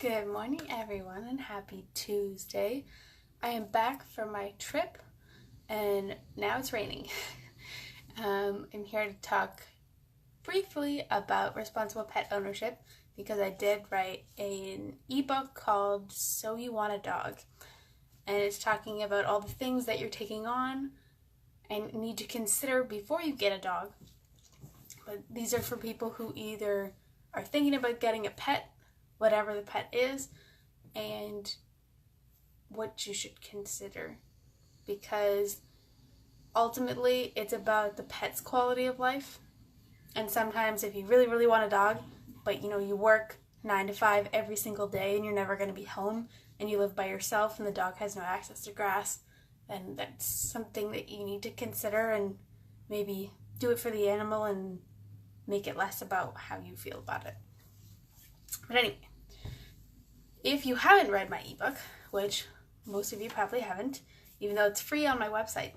Good morning, everyone, and happy Tuesday. I am back from my trip, and now it's raining. I'm here to talk briefly about responsible pet ownership because I did write an ebook called So You Want a Dog, and it's talking about all the things that you're taking on and need to consider before you get a dog. But these are for people who either are thinking about getting a pet, whatever the pet is, and what you should consider, because ultimately it's about the pet's quality of life. And sometimes if you really want a dog, but you work 9 to 5 every single day and you're never going to be home, and you live by yourself and the dog has no access to grass, then that's something that you need to consider and maybe do it for the animal and make it less about how you feel about it. But anyway, if you haven't read my ebook, which most of you probably haven't, even though it's free on my website,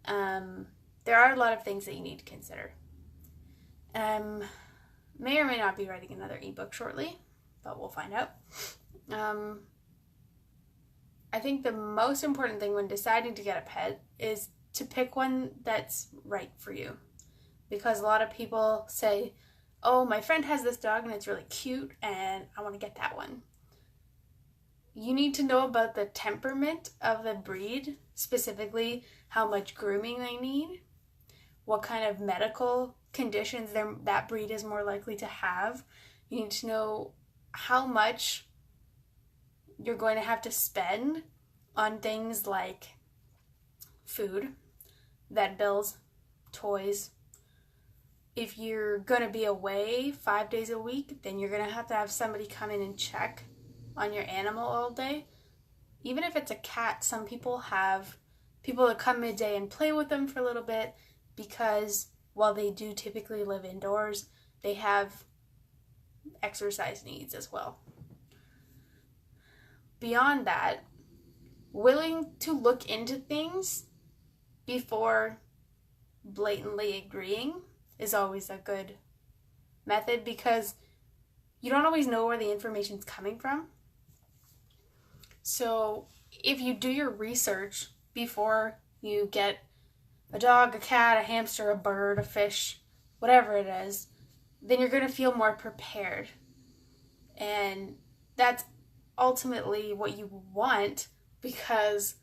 there are a lot of things that you need to consider. May or may not be writing another ebook shortly, but we'll find out. I think the most important thing when deciding to get a pet is to pick one that's right for you. Because a lot of people say, oh, my friend has this dog and it's really cute and I want to get that one. You need to know about the temperament of the breed, specifically how much grooming they need, what kind of medical conditions that breed is more likely to have. You need to know how much you're going to have to spend on things like food, vet bills, toys. If you're going to be away 5 days a week, then you're going to have somebody come in and check on your animal all day. Even if it's a cat, some people have people that come midday and play with them for a little bit, because while they do typically live indoors, they have exercise needs as well. Beyond that, willing to look into things before blatantly agreeing is always a good method, because you don't always know where the information's coming from. So if you do your research before you get a dog, a cat, a hamster, a bird, a fish, whatever it is, then you're going to feel more prepared. And that's ultimately what you want, because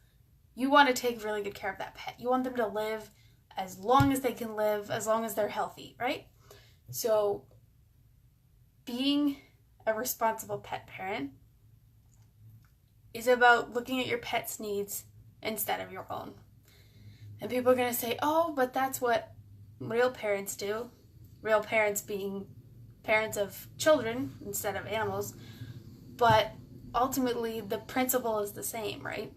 you want to take really good care of that pet. You want them to live as long as they can live, as long as they're healthy, right? So being a responsible pet parent is about looking at your pet's needs instead of your own. And people are going to say, oh, but that's what real parents do. Real parents being parents of children instead of animals. But ultimately, the principle is the same, right?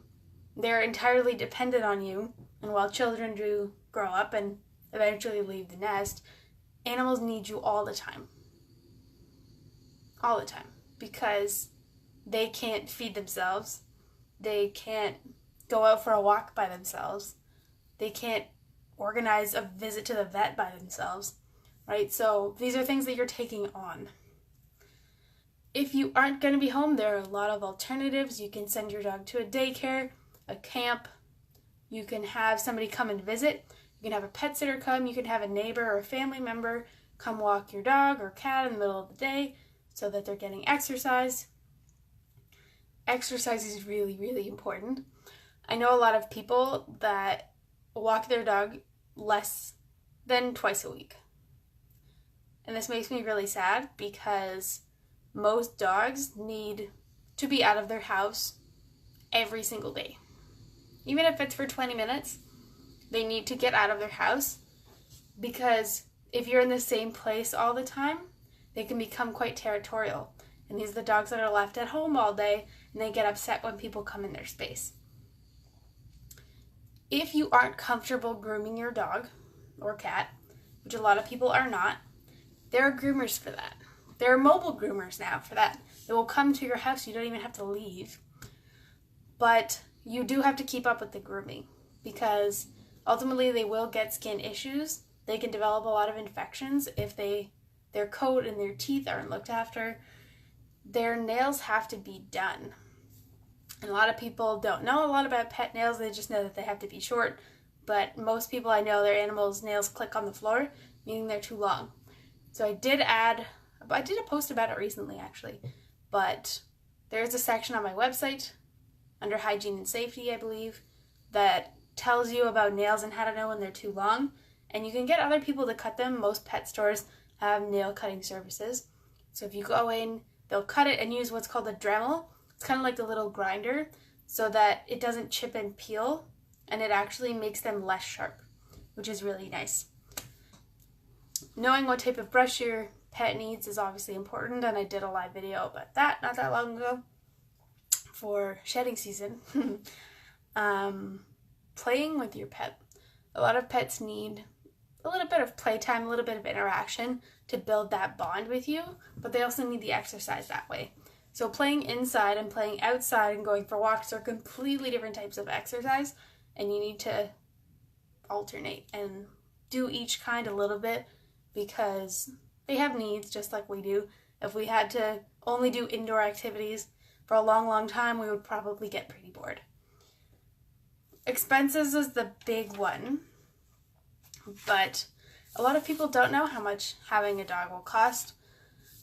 They're entirely dependent on you. And while children do grow up and eventually leave the nest, animals need you all the time. All the time. Because they can't feed themselves. They can't go out for a walk by themselves. They can't organize a visit to the vet by themselves, right? So these are things that you're taking on. If you aren't going to be home, there are a lot of alternatives. You can send your dog to a daycare, a camp. You can have somebody come and visit. You can have a pet sitter come. You can have a neighbor or a family member come walk your dog or cat in the middle of the day so that they're getting exercise. Exercise is really important. I know a lot of people that walk their dog less than twice a week. And this makes me really sad, because most dogs need to be out of their house every single day. Even if it's for 20 minutes, they need to get out of their house, because if you're in the same place all the time, they can become quite territorial. And these are the dogs that are left at home all day, and they get upset when people come in their space. If you aren't comfortable grooming your dog or cat, which a lot of people are not, there are groomers for that. There are mobile groomers now for that. They will come to your house. You don't even have to leave. But you do have to keep up with the grooming, because ultimately they will get skin issues. They can develop a lot of infections if their coat and their teeth aren't looked after. their nails have to be done. And a lot of people don't know a lot about pet nails. They just know that they have to be short. But most people I know, their animals' nails click on the floor, meaning they're too long. So I did a post about it recently actually, but there's a section on my website under hygiene and safety, I believe, that tells you about nails and how to know when they're too long. And you can get other people to cut them. Most pet stores have nail cutting services. So if you go in, they'll cut it and use what's called a Dremel. It's kind of like a little grinder so that it doesn't chip and peel, and it actually makes them less sharp, which is really nice. Knowing what type of brush your pet needs is obviously important, and I did a live video about that not that long ago for shedding season. Playing with your pet. A lot of pets need a little bit of playtime, a little bit of interaction to build that bond with you, but they also need the exercise that way. So playing inside and playing outside and going for walks are completely different types of exercise, and you need to alternate and do each kind a little bit because they have needs just like we do. If we had to only do indoor activities for a long, long time, we would probably get pretty bored. Expenses is the big one, but a lot of people don't know how much having a dog will cost.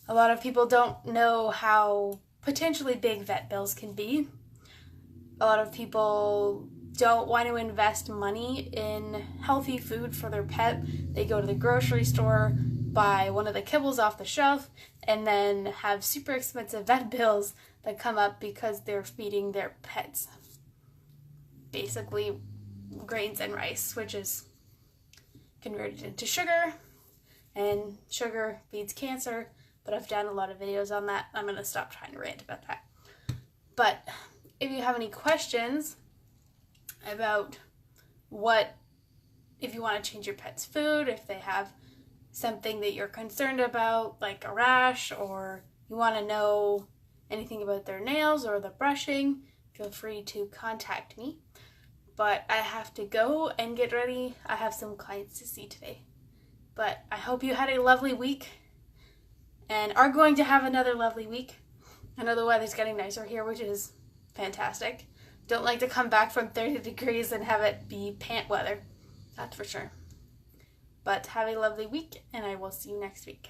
A lot of people don't know how potentially big vet bills can be. A lot of people don't want to invest money in healthy food for their pet. They go to the grocery store, buy one of the kibbles off the shelf, and then have super expensive vet bills that come up because they're feeding their pets basically grains and rice, which is converted into sugar, and sugar feeds cancer. But I've done a lot of videos on that. I'm going to stop trying to rant about that. But if you have any questions about if you want to change your pet's food, if they have something that you're concerned about, like a rash, or you want to know anything about their nails or the brushing, feel free to contact me. But I have to go and get ready. I have some clients to see today. But I hope you had a lovely week and are going to have another lovely week. I know the weather's getting nicer here, which is fantastic. Don't like to come back from 30 degrees and have it be pant weather. That's for sure. But have a lovely week, and I will see you next week.